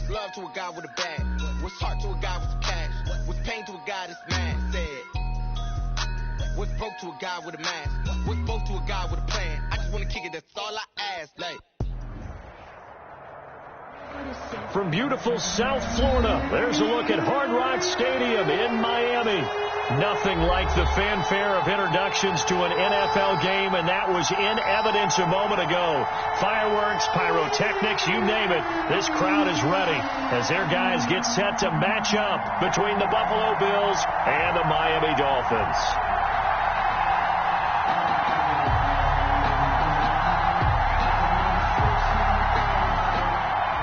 What's love to a guy with a bag? What's heart to a guy with some cash? What's pain to a guy that's mad? Said. What's broke to a guy with a mask? What's both to a guy with a plan? I just want to kick it, that's all I ask. Like. From beautiful South Florida, there's a look at Hard Rock Stadium in Miami. Nothing like the fanfare of introductions to an NFL game, and that was in evidence a moment ago. Fireworks, pyrotechnics, you name it. This crowd is ready as their guys get set to match up between the Buffalo Bills and the Miami Dolphins.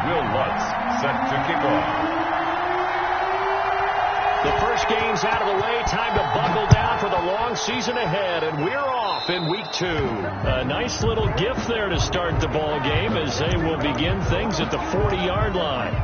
Will Lutz set to kick off. The first game's out of the way. Time to buckle down for the long season ahead, and we're off in week 2. A nice little gift there to start the ball game as they will begin things at the 40-yard line.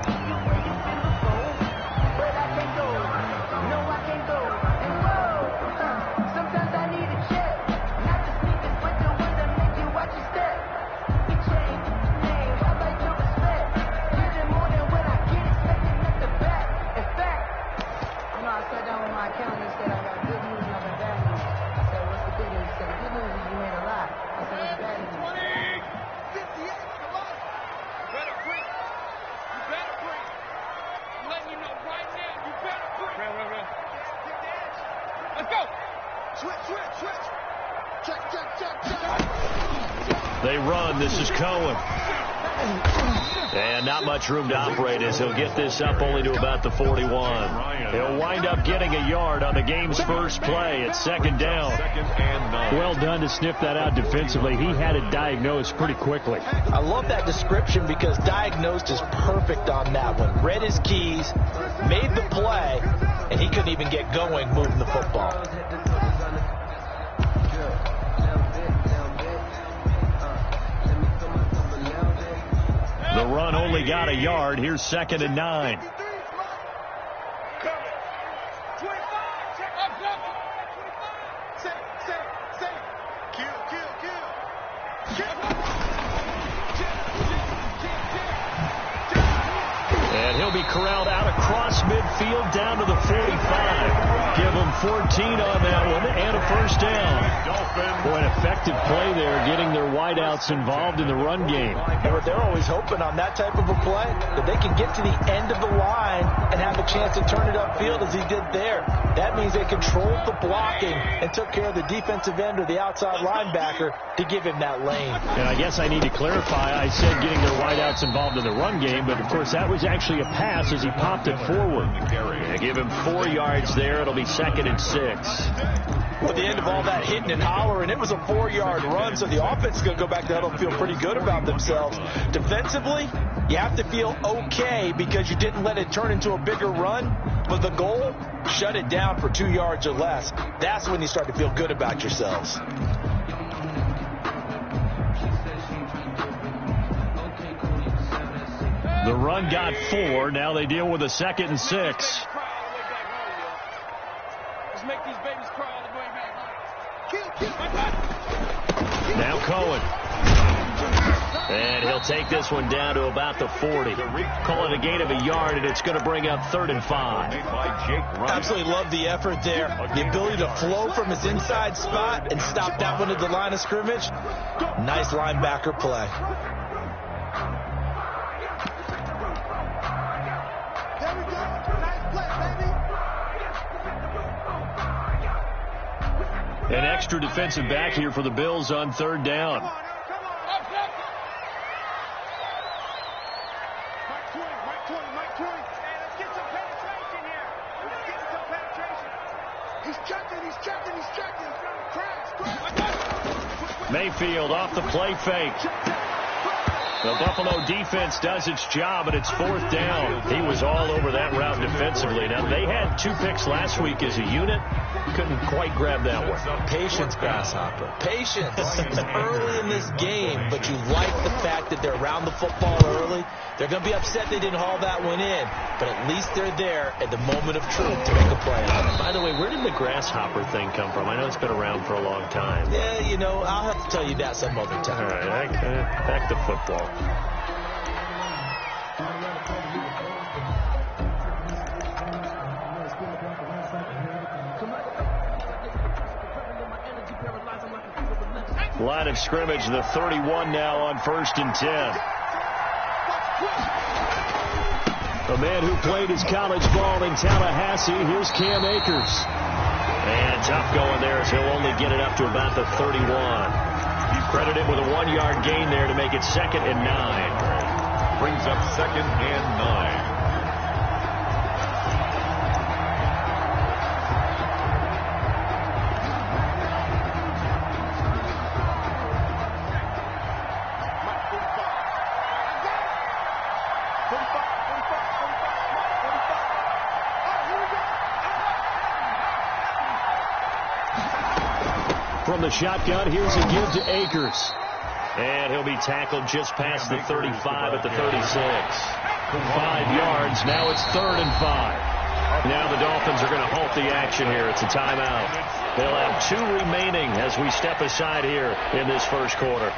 They run. This is Cohen. And not much room to operate as he'll get this up only to about the 41. He'll wind up getting a yard on the game's first play at second down. Well done to sniff that out defensively. He had it diagnosed pretty quickly. I love that description because diagnosed is perfect on that one. Read his keys, made the play, and he couldn't even get going moving the football. The run only got a yard. Here's 2nd and 9. And he'll be corralled out across midfield down to the 45. Give him 14 on that one and a first down. Boy, an effective play there, getting their wideouts involved in the run game. They're always hoping on that type of a play that they can get to the end of the line and have a chance to turn it upfield as he did there. That means they controlled the blocking and took care of the defensive end or the outside linebacker to give him that lane. And I guess I need to clarify, I said getting their wideouts involved in the run game, but of course that was actually a pass as he popped it forward. And give him 4 yards there. It'll be 2nd and 6. At the end of all that hitting and hollering, it was a 4-yard run, so the offense is going to go back to huddle and feel pretty good about themselves. Defensively, you have to feel okay because you didn't let it turn into a bigger run, but the goal, shut it down for 2 yards or less. That's when you start to feel good about yourselves. The run got 4. Now they deal with a 2nd and 6. Now Cohen. And he'll take this one down to about the 40. Call it a gain of a yard, and it's going to bring up 3rd and 5. Absolutely love the effort there. The ability to flow from his inside spot and stop that one at the line of scrimmage. Nice linebacker play. An extra defensive back here for the Bills on 3rd down. Mayfield off the play fake. The Buffalo defense does its job, and it's 4th down. He was all over that route defensively. Now, they had 2 picks last week as a unit. Couldn't quite grab that one. Patience, Grasshopper. Patience. It's early in this game, but you like the fact that they're around the football early. They're going to be upset they didn't haul that one in, but at least they're there at the moment of truth to make a play on it. By the way, where did the Grasshopper thing come from? I know it's been around for a long time. Yeah, you know, I'll have to tell you that some other time. All right, back to football. line of scrimmage, the 31 now on 1st and 10. A man who played his college ball in Tallahassee, here's Cam Akers. And tough going there as he'll only get it up to about the 31. Credit him with a 1-yard gain there to make it 2nd and 9. Brings up 2nd and 9. From the shotgun, here's a give to Akers. And he'll be tackled just past the 35 at the 36. 5 yards. Now it's 3rd and 5. Now the Dolphins are going to halt the action here. It's a timeout. They'll have 2 remaining as we step aside here in this first quarter.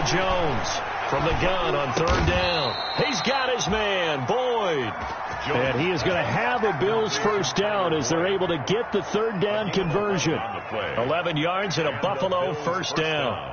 Jones from the gun on 3rd down. He's got his man, Boyd. And he is going to have a Bills first down as they're able to get the 3rd down conversion. 11 yards and a Buffalo first down.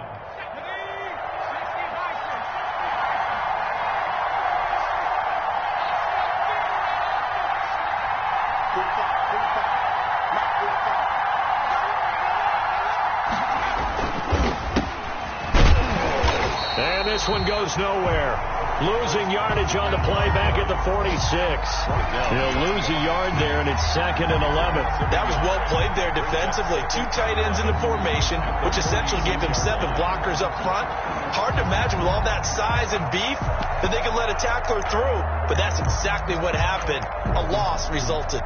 And this one goes nowhere. Losing yardage on the play back at the 46. They'll lose a yard there, and it's 2nd and 11. That was well played there defensively. 2 tight ends in the formation, which essentially gave them 7 blockers up front. Hard to imagine with all that size and beef that they could let a tackler through. But that's exactly what happened. A loss resulted.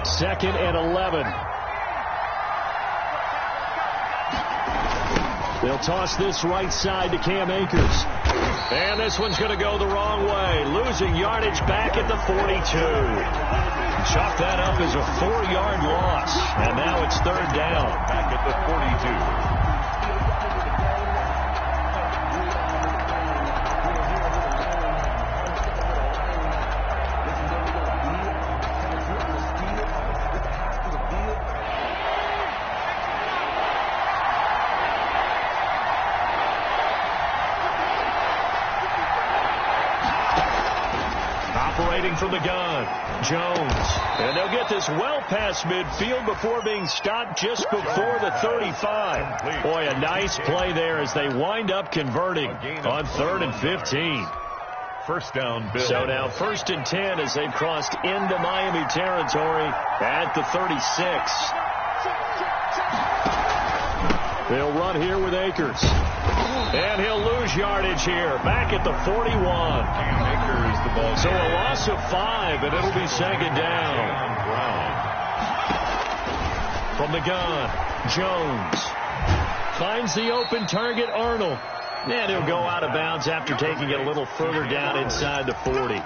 2nd and 11. They'll toss this right side to Cam Akers. And this one's going to go the wrong way. Losing yardage back at the 42. Chalk that up as a 4-yard loss. And now it's 3rd down. Back at the 42. From the gun, Jones. And they'll get this well past midfield before being stopped just before the 35. Boy, a nice play there as they wind up converting on 3rd and 15. First down, Bill. So now 1st and 10 as they've crossed into Miami territory at the 36. They'll run here with Akers. And he'll lose yardage here, back at the 41. Akers, the ball. So a loss of 5, and it'll be 2nd down. From the gun, Jones finds the open target, Arnold. And he'll go out of bounds after taking it a little further down inside the 40.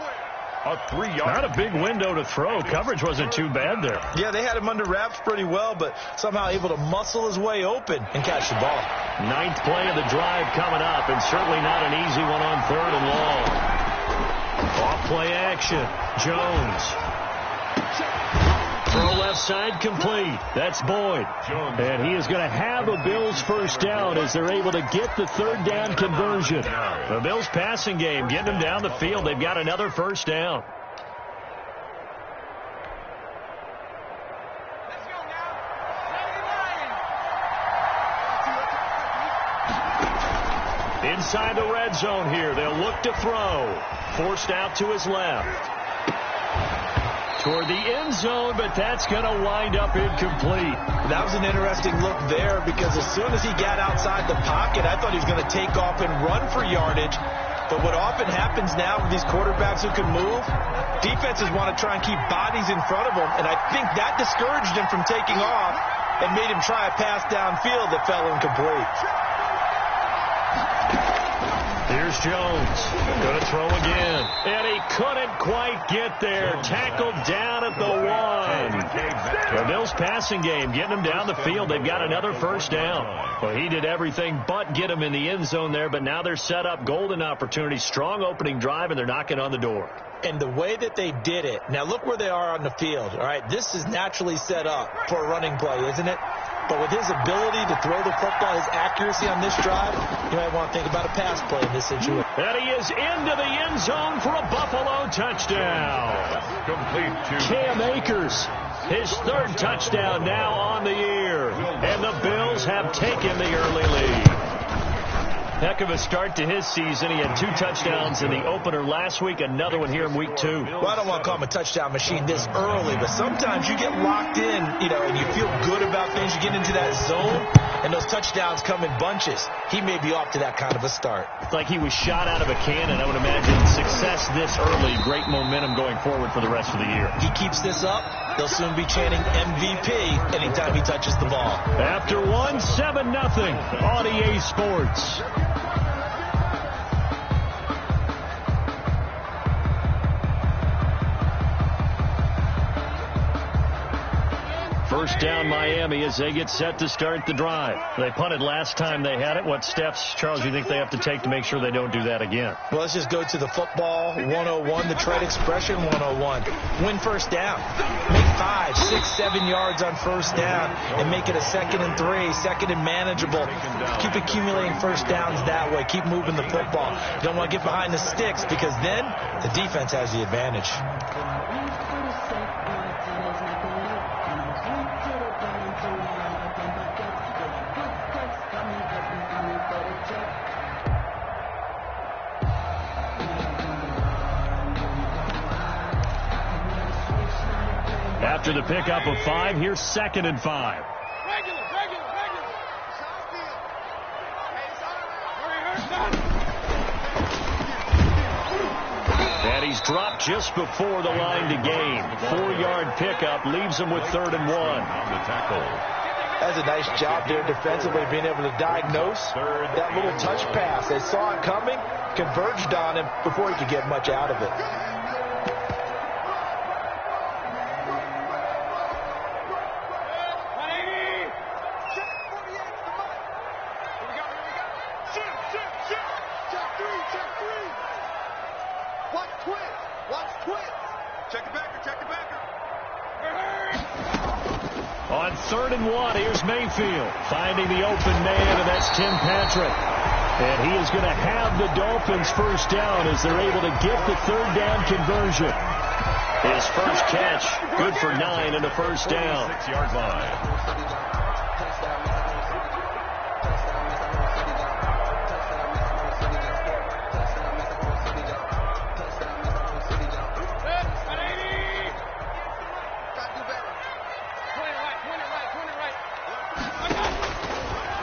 A 3-yard. Not a big window to throw. Coverage wasn't too bad there. Yeah, they had him under wraps pretty well, but somehow able to muscle his way open and catch the ball. 9th play of the drive coming up, and certainly not an easy one on 3rd and long. Off play action. Jones. Throw left side complete. That's Boyd. And he is going to have a Bills first down as they're able to get the 3rd down conversion. The Bills passing game getting them down the field. They've got another first down. Inside the red zone here. They'll look to throw. Forced out to his left. Toward the end zone, but that's going to wind up incomplete. That was an interesting look there because as soon as he got outside the pocket, I thought he was going to take off and run for yardage. But what often happens now with these quarterbacks who can move, defenses want to try and keep bodies in front of them, and I think that discouraged him from taking off and made him try a pass downfield that fell incomplete. Here's Jones. Going to throw again. And he couldn't quite get there. Tackled down at the 1. The Bills passing game getting them down the field. They've got another first down. Well, he did everything but get them in the end zone there, but now they're set up. Golden opportunity. Strong opening drive, and they're knocking on the door. And the way that they did it, now look where they are on the field. All right, this is naturally set up for a running play, isn't it? But with his ability to throw the football, his accuracy on this drive, you might want to think about a pass play in this situation. And he is into the end zone for a Buffalo touchdown. Complete to Cam Akers, his third touchdown now on the year. And the Bills have taken the early lead. Heck of a start to his season. He had 2 touchdowns in the opener last week, another one here in week 2. Well, I don't want to call him a touchdown machine this early, but sometimes you get locked in, and you feel good about things. You get into that zone, and those touchdowns come in bunches. He may be off to that kind of a start. It's like he was shot out of a cannon. I would imagine success this early, great momentum going forward for the rest of the year. He keeps this up, they'll soon be chanting MVP anytime he touches the ball. After 1, 7-0 on EA Sports. First down Miami as they get set to start the drive. They punted last time they had it. What steps, Charles, you think they have to take to make sure they don't do that again? Well, let's just go to the football 101, the trade expression 101. Win first down. Make 5, 6, 7 yards on first down and make it a 2nd and 3, second and manageable. Keep accumulating first downs that way. Keep moving the football. You don't want to get behind the sticks because then the defense has the advantage. After the pickup of 5, here's 2nd and 5. And he's dropped just before the line to gain. 4-yard pickup leaves him with 3rd and 1. on the tackle. That's a nice job there defensively, being able to diagnose that little touch pass. They saw it coming, converged on him before he could get much out of it. On 3rd and 1, here's Mayfield finding the open man, and that's Tim Patrick. And he is going to have the Dolphins first down as they're able to get the 3rd down conversion. His first catch, good for 9 and a first down. 6-yard line.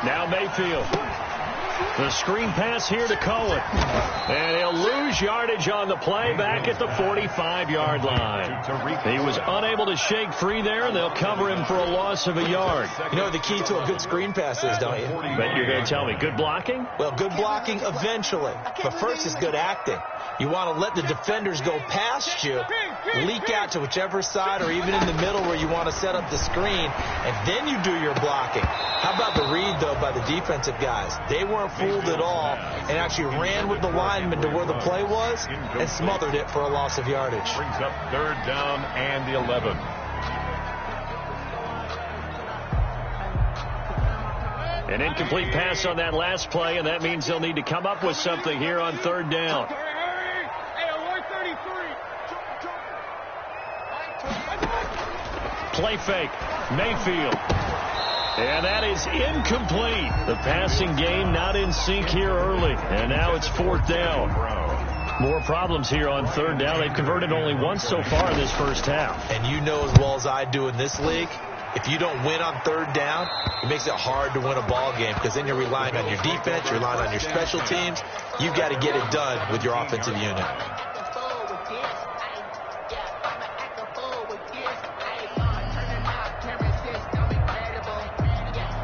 Now Mayfield. The screen pass here to Cohen. And he'll lose yardage on the play back at the 45-yard line. He was unable to shake free there, and they'll cover him for a loss of a yard. You know what the key to a good screen pass is, don't you? But you're going to tell me, good blocking? Well, good blocking eventually. But first is good acting. You want to let the defenders go past you, leak out to whichever side or even in the middle where you want to set up the screen, and then you do your blocking. How about the read, though, by the defensive guys? They weren't fooled at all and actually ran with the lineman to where the play was and smothered it for a loss of yardage. Brings up 3rd down and 11. An incomplete pass on that last play, and that means they'll need to come up with something here on 3rd down. Play fake. Mayfield. And that is incomplete. The passing game not in sync here early. And now it's 4th down. More problems here on 3rd down. They've converted only once so far in this first half. And you know as well as I do in this league, if you don't win on 3rd down, it makes it hard to win a ball game because then you're relying on your defense, you're relying on your special teams. You've got to get it done with your offensive unit.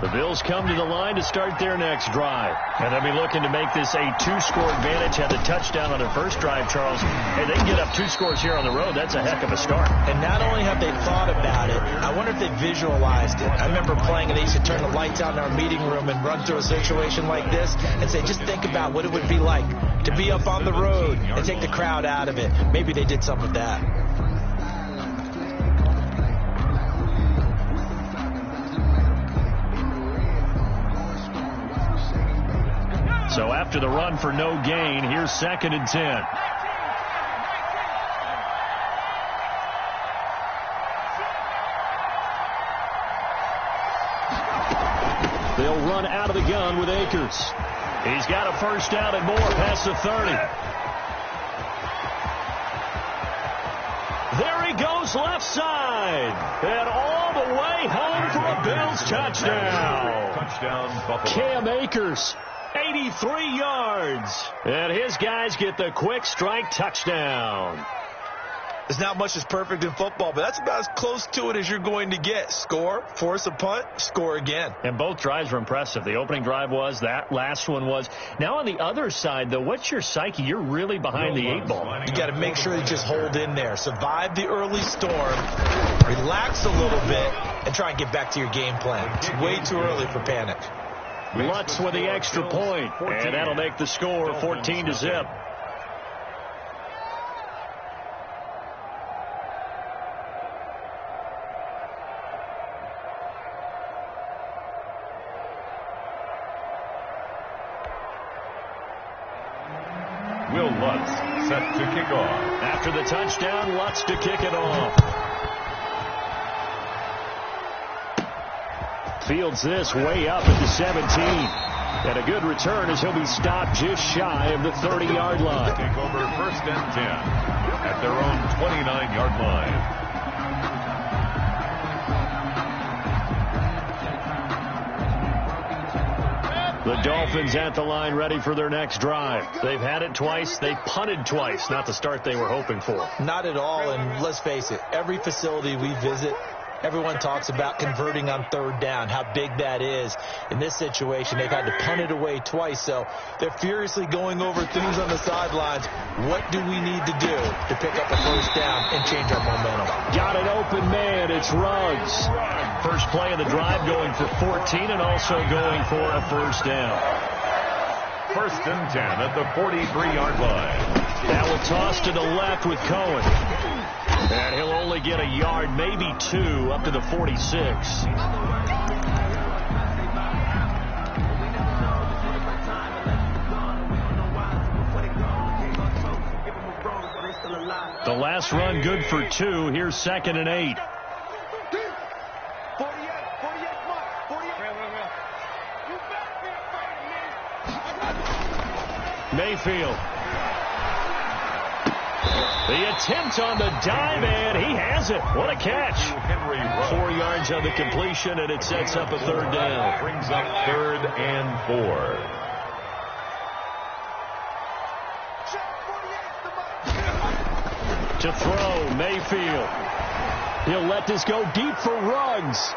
The Bills come to the line to start their next drive. And they'll be looking to make this a 2-score advantage. Had the touchdown on their first drive, Charles. Hey, they can get up 2 scores here on the road. That's a heck of a start. And not only have they thought about it, I wonder if they visualized it. I remember playing and they used to turn the lights out in our meeting room and run through a situation like this and say, just think about what it would be like to be up on the road and take the crowd out of it. Maybe they did something with that. So after the run for no gain, here's 2nd and 10. They'll run out of the gun with Akers. He's got a first down and more past the 30. There he goes left side. And all the way home for a Bills touchdown. Touchdown, Buffalo. Cam Akers. 83 yards. And his guys get the quick strike touchdown. There's not much that's perfect in football, but that's about as close to it as you're going to get. Score, force a punt, score again. And both drives were impressive. The opening drive was, that last one was. Now on the other side, though, what's your psyche? You're really behind the 8 ball. You got to make sure you just hold in there. Survive the early storm, relax a little bit, and try and get back to your game plan. It's way too early for panic. Lutz with the extra point, and that'll make the score 14-0. Will Lutz set to kick off. After the touchdown, Lutz to kick it off. Fields this way up at the 17. And a good return as he'll be stopped just shy of the 30-yard line. Take over 1st and 10 at their own 29-yard line. The Dolphins at the line ready for their next drive. They've had it twice. They punted twice. Not the start they were hoping for. Not at all, and let's face it, every facility we visit, everyone talks about converting on 3rd down, how big that is. In this situation, they've had to punt it away twice, so they're furiously going over things on the sidelines. What do we need to do to pick up a 1st down and change our momentum? Got an open man. It's Ruggs. First play of the drive going for 14 and also going for a 1st down. 1st and 10 at the 43-yard line. That will toss to the left with Cohen. And he'll only get a yard, maybe 2, up to the 46. The last run good for 2. Here's 2nd and 8. Mayfield. The attempt on the dive, and he has it. What a catch. 4 yards on the completion, and it sets up a 3rd down. Brings up 3rd and 4. To throw, Mayfield. He'll let this go deep for Ruggs.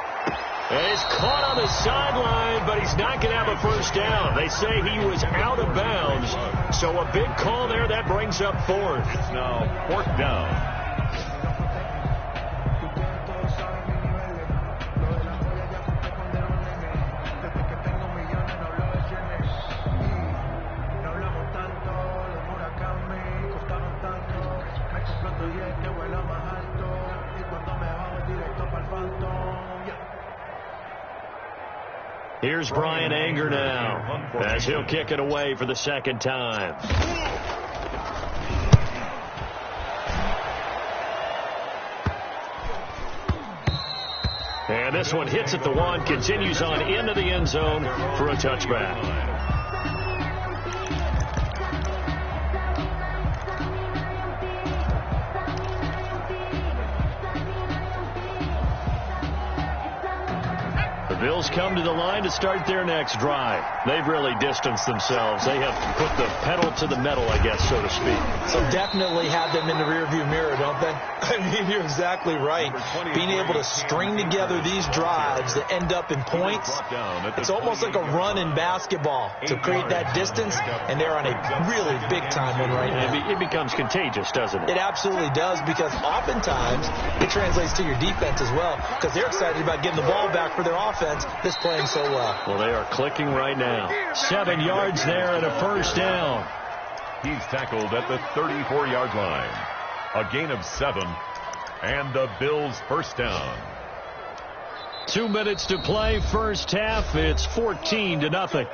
And he's caught on the sideline, but he's not going to have a 1st down. They say he was out of bounds. So a big call there. That brings up 4th. It's now 4th down. Here's Brian Anger now as he'll kick it away for the 2nd time. And this one hits at the 1, continues on into the end zone for a touchback. The Bills come to the line to start their next drive. They've really distanced themselves. They have put the pedal to the metal, I guess, so to speak. So definitely have them in the rearview mirror, don't they? I mean, you're exactly right. Being able to string together these drives that end up in points, it's almost like a run in basketball to create that distance, and they're on a really big-time one right now. It becomes contagious, doesn't it? It absolutely does, because oftentimes it translates to your defense as well, because they're excited about getting the ball back for their offense that's playing so well. Well, they are clicking right now. 7 yards there and a first down. He's tackled at the 34-yard line. A gain of 7, and the Bills first down. 2 minutes to play, first half. It's 14-0.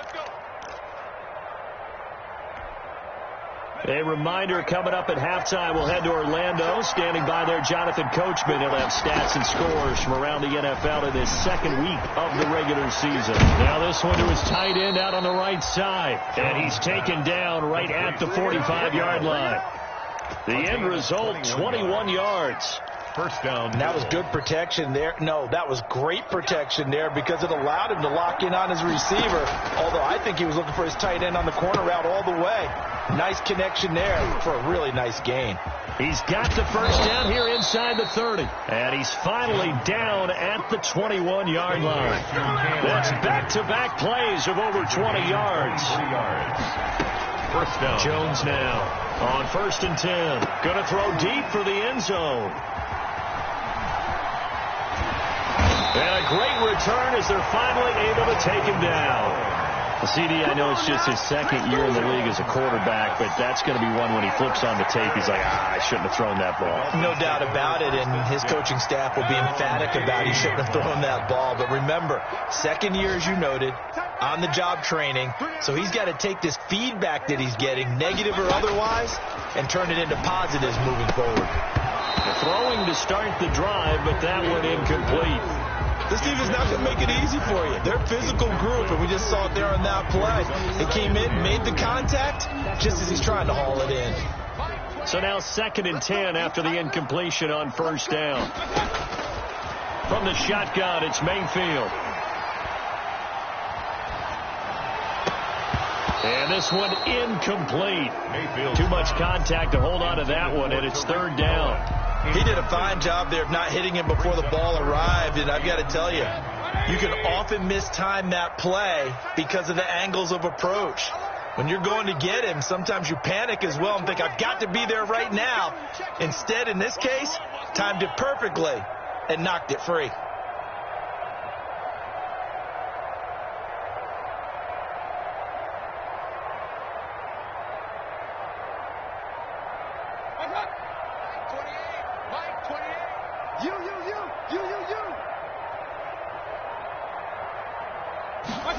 A reminder, coming up at halftime, we'll head to Orlando. Standing by there, Jonathan Coachman. He'll have stats and scores from around the NFL in this second week of the regular season. Now this one to his tight end out on the right side. And he's taken down right at the 45-yard line. The end result, 21 yards. First down. And that was good protection there. No, that was great protection there because it allowed him to lock in on his receiver. Although I think he was looking for his tight end on the corner route all the way. Nice connection there for a really nice gain. He's got the first down here inside the 30. And he's finally down at the 21-yard line. That's back-to-back plays of over 20 yards. First down. Jones now on 1st and 10. Going to throw deep for the end zone. And a great return as they're finally able to take him down. CD, I know it's just his second year in the league as a quarterback, but that's going to be one when he flips on the tape. He's like, I shouldn't have thrown that ball. No doubt about it, and his coaching staff will be emphatic about he shouldn't have thrown that ball. But remember, second year, as you noted, on-the-job training, so he's got to take this feedback that he's getting, negative or otherwise, and turn it into positives moving forward. Throwing to start the drive, but that one incomplete. This team is not going to make it easy for you. They're a physical group, and we just saw it there on that play. It came in, made the contact, just as he's trying to haul it in. So now 2nd and 10 after the incompletion on first down. From the shotgun, it's Mayfield. And this one incomplete. Mayfield. Too much contact to hold on to that one, and it's 3rd down. He did a fine job there of not hitting him before the ball arrived, and I've got to tell you, you can often mistime that play because of the angles of approach. When you're going to get him, sometimes you panic as well and think, I've got to be there right now. Instead, in this case, timed it perfectly and knocked it free.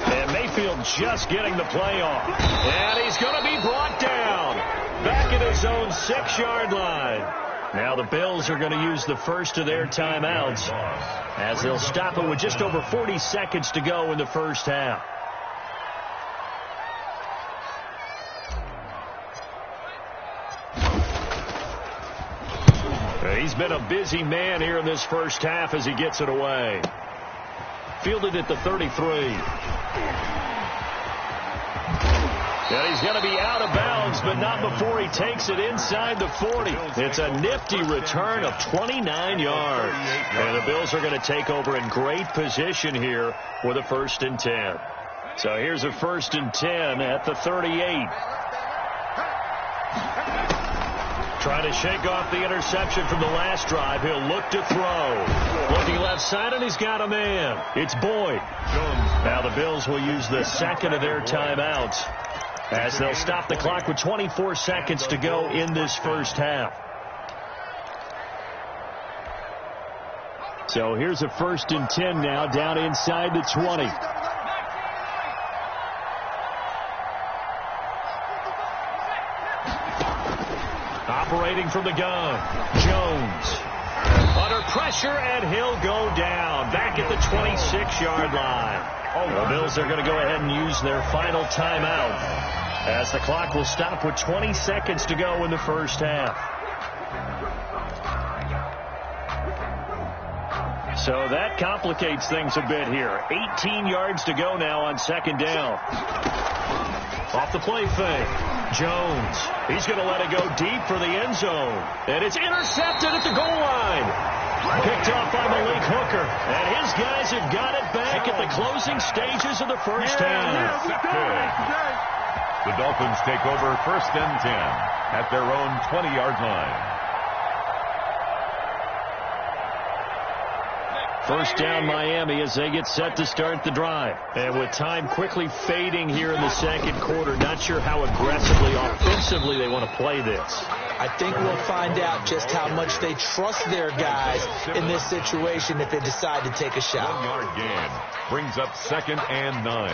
And Mayfield just getting the play off. And he's going to be brought down. Back at his own 6-yard line. Now the Bills are going to use the first of their timeouts as they'll stop it with just over 40 seconds to go in the first half. He's been a busy man here in this first half as he gets it away. Fielded at the 33. And he's going to be out of bounds, but not before he takes it inside the 40. It's a nifty return of 29 yards. And the Bills are going to take over in great position here with a 1st and 10. So here's a 1st and 10 at the 38. Trying to shake off the interception from the last drive. He'll look to throw. Looking left side, and he's got a man. It's Boyd. Now the Bills will use the second of their timeouts as they'll stop the clock with 24 seconds to go in this first half. So here's a 1st and 10 now down inside the 20. Operating from the gun, Jones. Under pressure, and he'll go down. Back at the 26-yard line. The Bills are going to go ahead and use their final timeout as the clock will stop with 20 seconds to go in the first half. So that complicates things a bit here. 18 yards to go now on second down. Off the play fake. Jones. He's going to let it go deep for the end zone. And it's intercepted at the goal line. Picked off by Malik Hooker. And his guys have got it back at the closing stages of the first half. The Dolphins take over 1st and 10 at their own 20-yard line. First down Miami as they get set to start the drive. And with time quickly fading here in the second quarter, not sure how aggressively, offensively they want to play this. I think we'll find out just how much they trust their guys in this situation if they decide to take a shot. 1-yard gain brings up 2nd and 9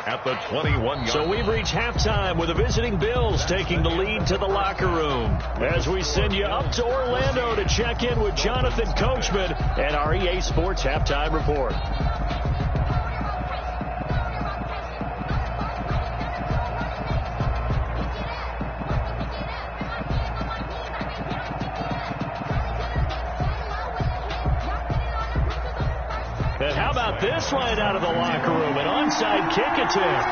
at the 21-yard. So we've reached halftime with the visiting Bills taking the lead to the locker room. As we send you up to Orlando to check in with Jonathan Coachman and our EA Sports Halftime Report. And how about this line out of the locker room? An onside kick attempt.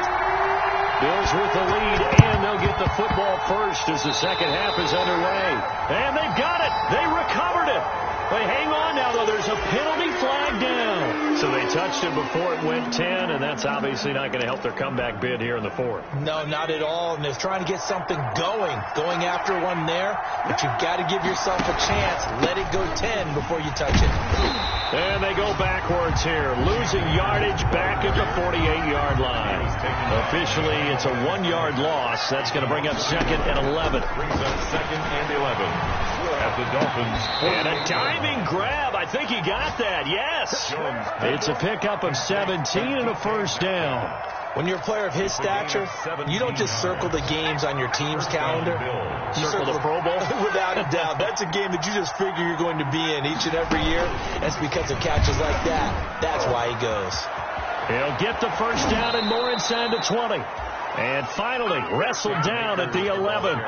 Bills with the lead, and they'll get the football first as the second half is underway. And they've got it. They recovered it. They hang on now, though. There's a penalty flag down. So they touched it before it went 10, and that's obviously not going to help their comeback bid here in the fourth. No, not at all. And they're trying to get something going after one there. But you've got to give yourself a chance. Let it go 10 before you touch it. And they go backwards here, losing yardage back at the 48-yard line. Officially, it's a 1-yard loss. That's going to bring up 2nd and 11. Brings up 2nd and 11 at the Dolphins. And a diving grab. I think he got that. Yes. It's a pickup of 17 and a first down. When you're a player of his stature, you don't just circle the games on your team's calendar. You circle the Pro Bowl? Without a doubt. That's a game that you just figure you're going to be in each and every year. That's because of catches like that. That's why he goes. He'll get the first down and more inside the 20. And finally, wrestled down at the 11.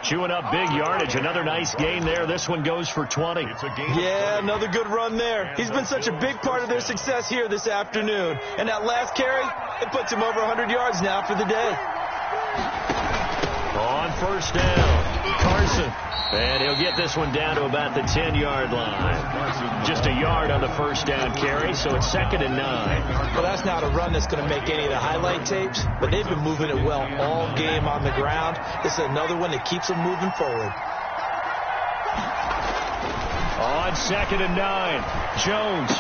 Chewing up big yardage. Another nice gain there. This one goes for 20. Yeah, another good run there. He's been such a big part of their success here this afternoon. And that last carry, it puts him over 100 yards now for the day. On first down, Carson. And he'll get this one down to about the 10-yard line. Just a yard on the first down carry, so it's 2nd and 9. Well, that's not a run that's going to make any of the highlight tapes, but they've been moving it well all game on the ground. This is another one that keeps them moving forward. On 2nd and 9, Jones.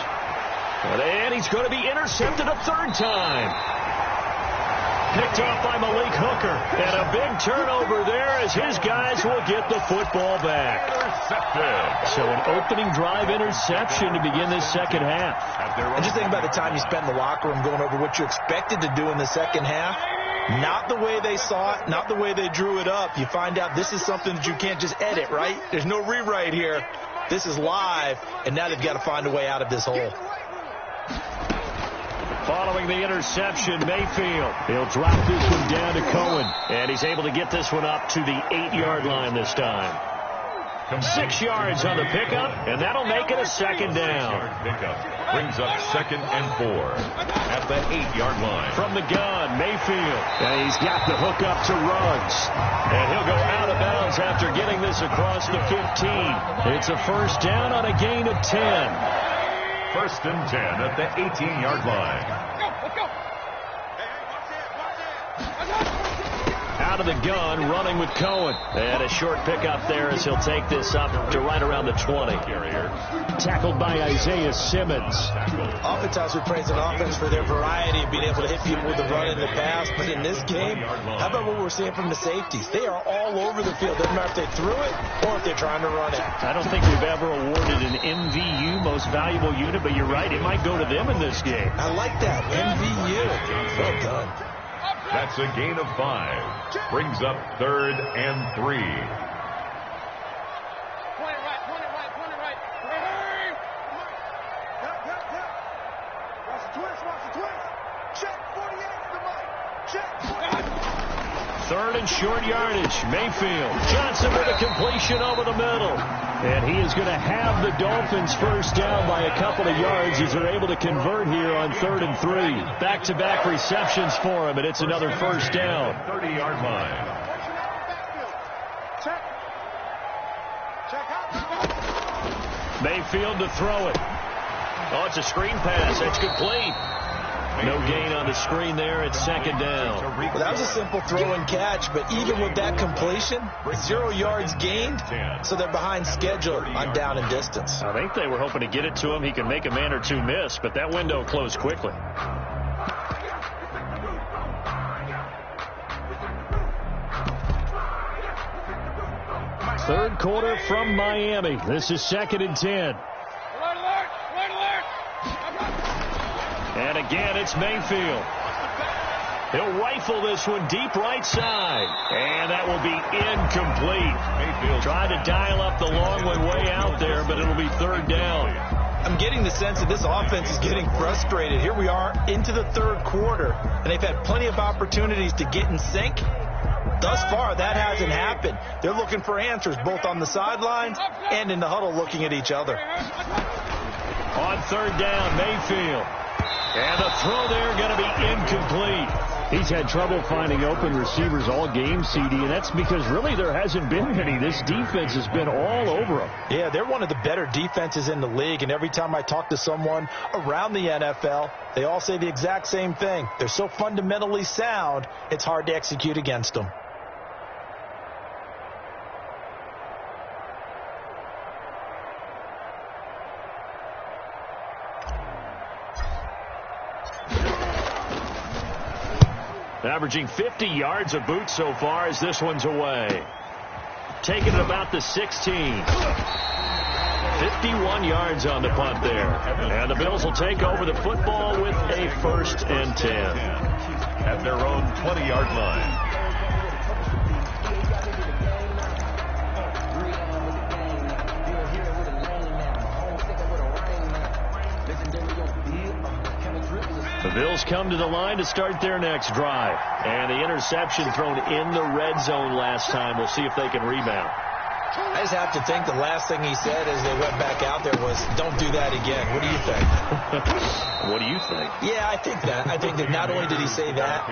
And he's going to be intercepted a third time. Picked off by Malik Hooker. And a big turnover there as his guys will get the football back. Intercepted. So an opening drive interception to begin this second half. And just think about the time you spent in the locker room going over what you expected to do in the second half. Not the way they saw it, not the way they drew it up. You find out this is something that you can't just edit, right? There's no rewrite here. This is live, and now they've got to find a way out of this hole. Following the interception, Mayfield. He'll drop this one down to Cohen. And he's able to get this one up to the 8-yard line this time. 6 yards on the pickup, and that'll make it a second down. Pickup brings up 2nd and 4 at the 8-yard line. From the gun, Mayfield. And he's got the hook up to Ruggs. And he'll go out of bounds after getting this across the 15. It's a first down on a gain of 10. 1st and 10 at the 18-yard line. Let's go. Out of the gun, running with Cohen. And a short pickup there as he'll take this up to right around the 20. Tackled by Isaiah Simmons. Oftentimes we praise an offense for their variety of being able to hit people with the run and the pass. But in this game, how about what we're seeing from the safeties? They are all over the field. Doesn't matter if they threw it or if they're trying to run it. I don't think we've ever awarded an MVU, most valuable unit, but you're right, it might go to them in this game. I like that. MVU. Well done. That's a gain of 5. Brings up 3rd and 3. Point it right. Watch the twist. Check 48 the mic. Check 48. 3rd and short yardage. Mayfield. Johnson with a completion over the middle. And he is going to have the Dolphins first down by a couple of yards as they're able to convert here on 3rd and 3. Back-to-back receptions for him, and it's another first down. 30-yard line. Mayfield to throw it. Oh, it's a screen pass. That's complete. No gain on the screen there. It's 2nd down. Well, that was a simple throw and catch, but even with that completion, 0 yards gained, so they're behind schedule on down and distance. I think they were hoping to get it to him. He can make a man or two miss, but that window closed quickly. Third quarter from Miami. This is 2nd and 10. And again, it's Mayfield. He'll rifle this one deep right side. And that will be incomplete. Mayfield tried to dial up the long one way out there, but it'll be 3rd down. I'm getting the sense that this offense is getting frustrated. Here we are into the 3rd quarter, and they've had plenty of opportunities to get in sync. Thus far, that hasn't happened. They're looking for answers both on the sidelines and in the huddle looking at each other. On 3rd down, Mayfield. And the throw there going to be incomplete. He's had trouble finding open receivers all game, CD, and that's because really there hasn't been many. This defense has been all over them. Yeah, they're one of the better defenses in the league, and every time I talk to someone around the NFL, they all say the exact same thing. They're so fundamentally sound, it's hard to execute against them. Averaging 50 yards a boot so far as this one's away. Taking it about the 16. 51 yards on the punt there. And the Bills will take over the football with a 1st and 10. At their own 20-yard line. The Bills come to the line to start their next drive. And the interception thrown in the red zone last time. We'll see if they can rebound. I just have to think the last thing he said as they went back out there was, don't do that again. What do you think? What do you think? Yeah, I think that. I think that not only did he say that,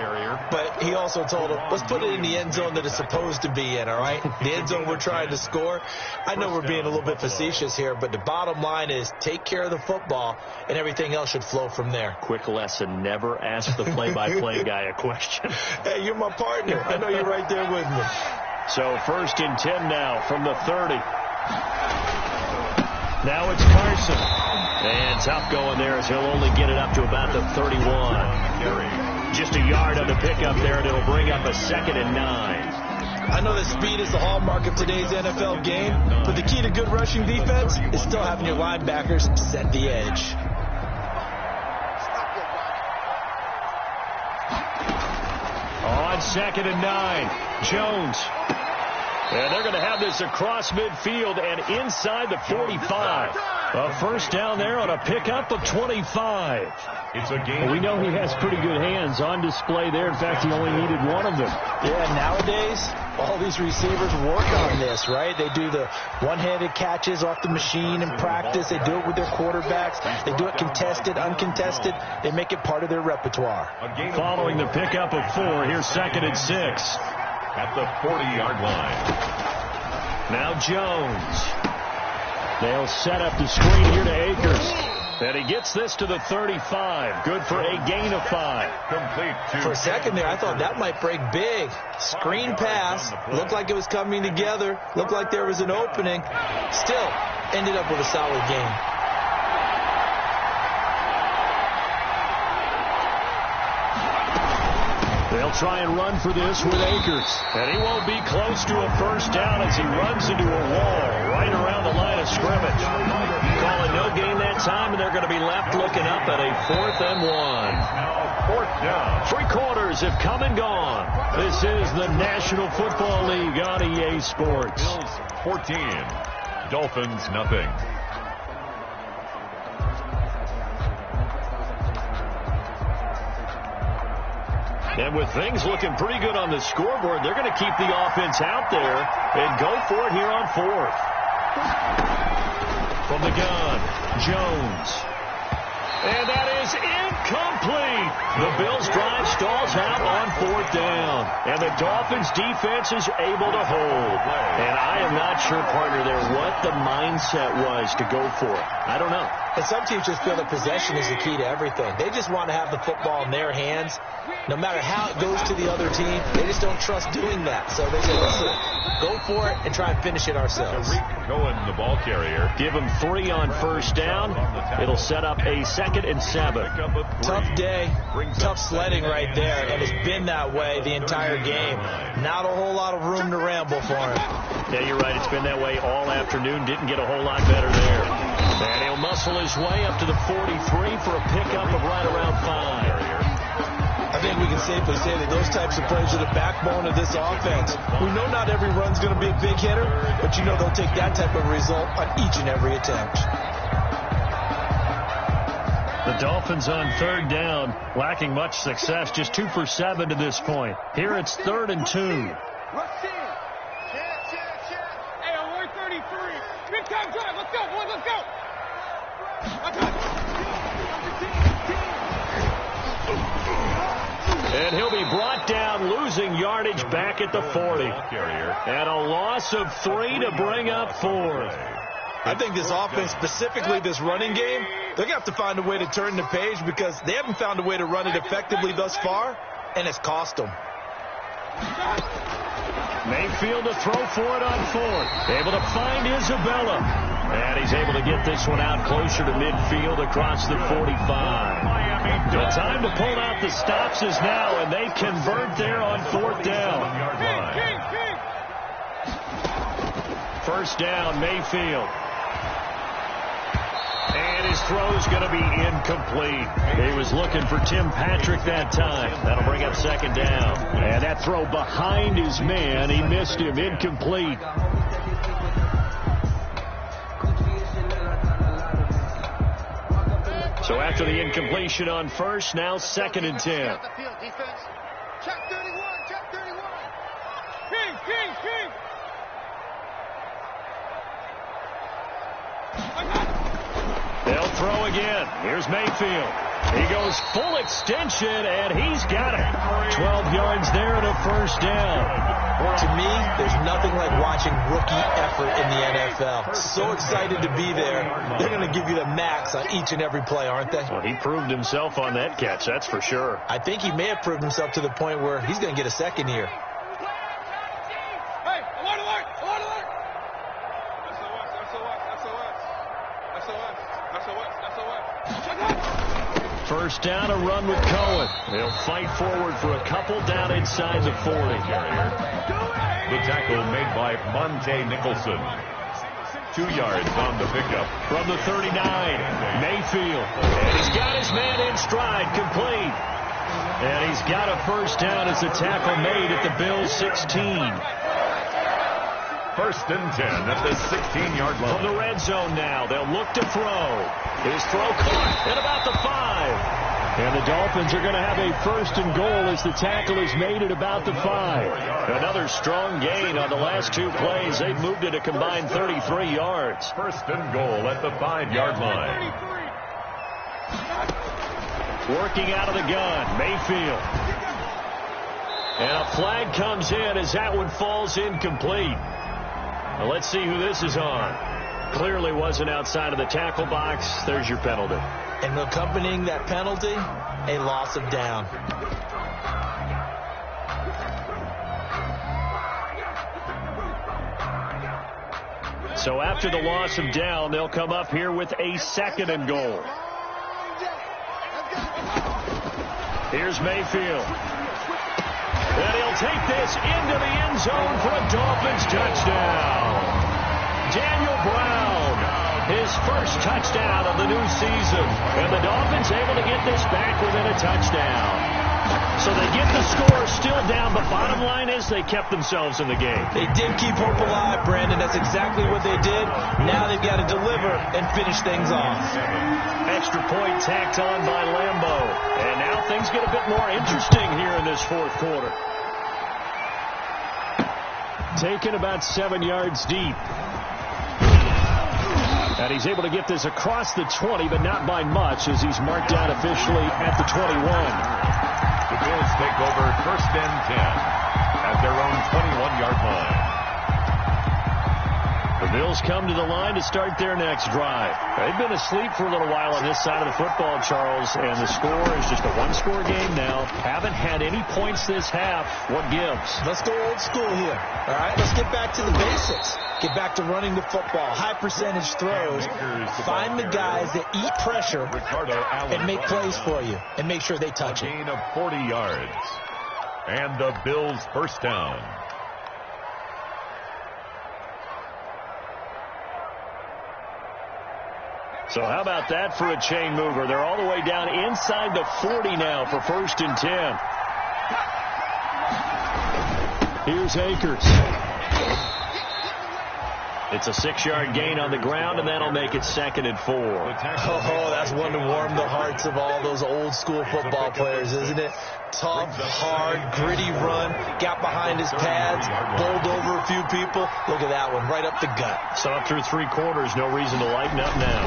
but he also told him, let's put it in the end zone that it's supposed to be in, all right? The end zone we're trying to score. I know we're being a little bit facetious here, but the bottom line is take care of the football, and everything else should flow from there. Quick lesson, never ask the play-by-play guy a question. Hey, you're my partner. I know you're right there with me. So 1st and 10 now from the 30. Now it's Carson. And tough going there as he'll only get it up to about the 31. Just a yard on the pickup there, and it'll bring up a 2nd and 9. I know that speed is the hallmark of today's NFL game, but the key to good rushing defense is still having your linebackers set the edge. On 2nd and 9, Jones. And they're going to have this across midfield and inside the 45. A first down there on a pickup of 25. It's a game. We know he has pretty good hands on display there. In fact, he only needed one of them. Yeah, nowadays, all these receivers work on this, right? They do the one-handed catches off the machine in practice. They do it with their quarterbacks. They do it contested, uncontested. They make it part of their repertoire. Following the pickup of 4, here's 2nd and 6. At the 40-yard line. Now Jones. They'll set up the screen here to Akers. And he gets this to the 35. Good for a gain of 5. Complete. For a second there, I thought that might break big. Screen pass. Looked like it was coming together. Looked like there was an opening. Still, ended up with a solid gain. They'll try and run for this with Akers. And he won't be close to a first down as he runs into a wall right around the line of scrimmage. Calling no gain that time, and they're going to be left looking up at a 4th and 1. Now 4th down. 3 quarters have come and gone. This is the National Football League on EA Sports. Bills 14. Dolphins nothing. And with things looking pretty good on the scoreboard, they're going to keep the offense out there and go for it here on 4th. From the gun, Jones. And that is incomplete. The Bills' drive stalls out on 4th down. And the Dolphins' defense is able to hold. And I am not sure, partner, there what the mindset was to go for it. I don't know. And some teams just feel that possession is the key to everything. They just want to have the football in their hands. No matter how it goes to the other team, they just don't trust doing that. So they say, listen, go for it and try and finish it ourselves. Cohen, the ball carrier. Give him 3 on 1st down. It'll set up a 2nd and 7. Tough day, tough sledding right there, and it's been that way the entire game. Not a whole lot of room to ramble for him. Yeah, you're right. It's been that way all afternoon. Didn't get a whole lot better there. And he'll muscle his way up to the 43 for a pickup of right around 5. I think we can safely say that those types of plays are the backbone of this offense. We know not every run's going to be a big hitter, but you know they'll take that type of result on each and every attempt. The Dolphins on 3rd down, lacking much success, just 2 for 7 to this point. Here it's 3rd and 2. Hey, on 133. Big time drive. Let's go, boys. Let's go. And he'll be brought down, losing yardage back at the 40. And a loss of 3 to bring up 4th. I think this offense, specifically this running game, they're going to have to find a way to turn the page because they haven't found a way to run it effectively thus far, and it's cost them. Mayfield to throw for it on 4th. Able to find Isabella. And he's able to get this one out closer to midfield across the 45. The time to pull out the stops is now, and they convert there on 4th down. 1st down, Mayfield. And his throw's going to be incomplete. He was looking for Tim Patrick that time. That'll bring up 2nd down. And that throw behind his man. He missed him. Incomplete. So after the incompletion on 1st, now 2nd and 10. Check 31. Check 31. King. They'll throw again. Here's Mayfield. He goes full extension, and he's got it. 12 yards there and a 1st down. To me, there's nothing like watching rookie effort in the NFL. So excited to be there. They're going to give you the max on each and every play, aren't they? Well, he proved himself on that catch, that's for sure. I think he may have proved himself to the point where he's going to get a 2nd here. Hey, alert. SOS. 1st down, a run with Cohen. They'll fight forward for a couple down inside the 40. The tackle made by Monte Nicholson. 2 yards on the pickup. From the 39, Mayfield. And he's got his man in stride, complete. And he's got a 1st down as the tackle made at the Bills' 16. 1st and 10 at the 16-yard line. From the red zone now, they'll look to throw. His throw caught at about the 5. And the Dolphins are going to have a 1st and goal as the tackle is made at about the 5. Another strong gain on the last 2 plays. They've moved it a combined 33 yards. 1st and goal at the 5-yard line. Working out of the gun, Mayfield. And a flag comes in as that one falls incomplete. Now let's see who this is on. Clearly wasn't outside of the tackle box. There's your penalty. And accompanying that penalty, a loss of down. So after the loss of down, they'll come up here with a 2nd and goal. Here's Mayfield. And he'll take this into the end zone for a Dolphins touchdown. Daniel Brown, his 1st touchdown of the new season. And the Dolphins able to get this back within a touchdown. So they get the score still down, but bottom line is they kept themselves in the game. They did keep hope alive, Brandon. That's exactly what they did. Now they've got to deliver and finish things off. Extra point tacked on by Lambeau. And now things get a bit more interesting here in this 4th quarter. Taken about 7 yards deep. And he's able to get this across the 20, but not by much, as he's marked down officially at the 21. The Bills take over 1st and 10 at their own 21-yard line. The Bills come to the line to start their next drive. They've been asleep for a little while on this side of the football, Charles, and the score is just a one-score game now. Haven't had any points this half. What gives? Let's go old school here. All right, let's get back to the basics. Get back to running the football, high percentage throws. Find the guys that eat pressure and make plays for you and make sure they touch it. Gain of 40 yards. And the Bills first down. So how about that for a chain mover? They're all the way down inside the 40 now for 1st and 10. Here's Akers. It's a 6-yard gain on the ground, and that'll make it 2nd and 4. Oh, that's one to warm the hearts of all those old school football players, isn't it? Tough, hard, gritty run. Got behind his pads, bowled over a few people. Look at that one, right up the gut. Saw it through 3 quarters. No reason to lighten up now.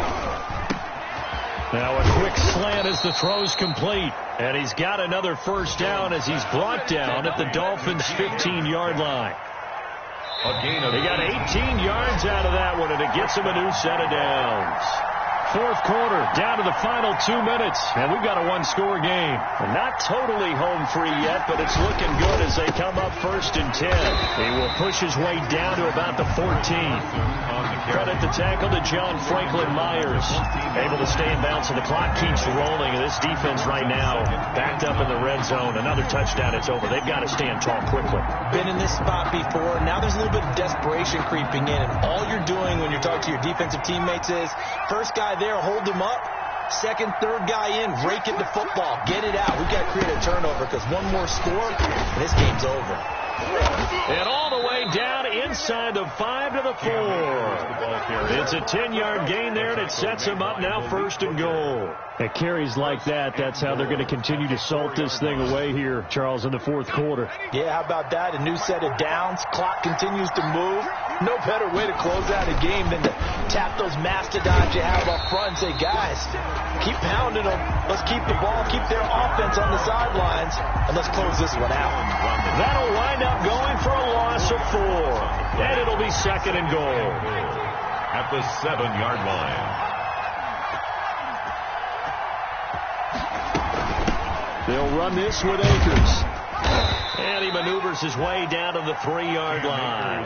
Now a quick slant as the throw's complete. And he's got another first down as he's brought down at the Dolphins' 15-yard line. He got 18 yards out of that one, and it gets him a new set of downs. 4th quarter, down to the final 2 minutes, and we've got a one-score game. Not totally home free yet, but it's looking good as they come up 1st and 10. He will push his way down to about the 14. Credit the tackle to John Franklin Myers. Able to stay in bounds, and the clock keeps rolling. And this defense right now backed up in the red zone. Another touchdown, it's over. They've got to stand tall quickly. Been in this spot before. Now there's a little bit of desperation creeping in. And all you're doing when you're talking to your defensive teammates is, first guy there, hold him up. Second, third guy in, rake it to football. Get it out. We've got to create a turnover because one more score, and this game's over. And all the way down inside the 5 to the 4. It's a 10-yard gain there, and it sets him up now 1st and goal. At carries like that, that's how they're going to continue to salt this thing away here, Charles, in the 4th quarter. Yeah, how about that? A new set of downs. Clock continues to move. No better way to close out a game than to tap those mastodons you have up front and say, guys, keep pounding them. Let's keep the ball, keep their offense on the sidelines, and let's close this one out. That'll wind up going for a loss of 4. And it'll be 2nd and goal. At the 7-yard line. They'll run this with Akers. And he maneuvers his way down to the 3-yard line.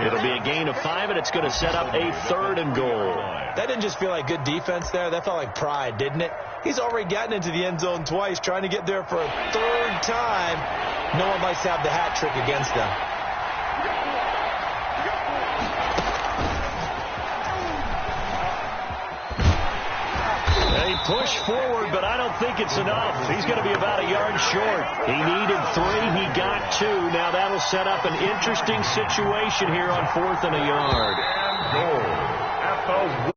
It'll be a gain of 5, and it's going to set up a 3rd and goal. That didn't just feel like good defense there. That felt like pride, didn't it? He's already gotten into the end zone twice, trying to get there for a 3rd time. No one likes to have the hat trick against them. They push forward, but I don't think it's enough. He's going to be about a yard short. He needed 3. He got 2. Now that'll set up an interesting situation here on 4th and a yard. And goal at the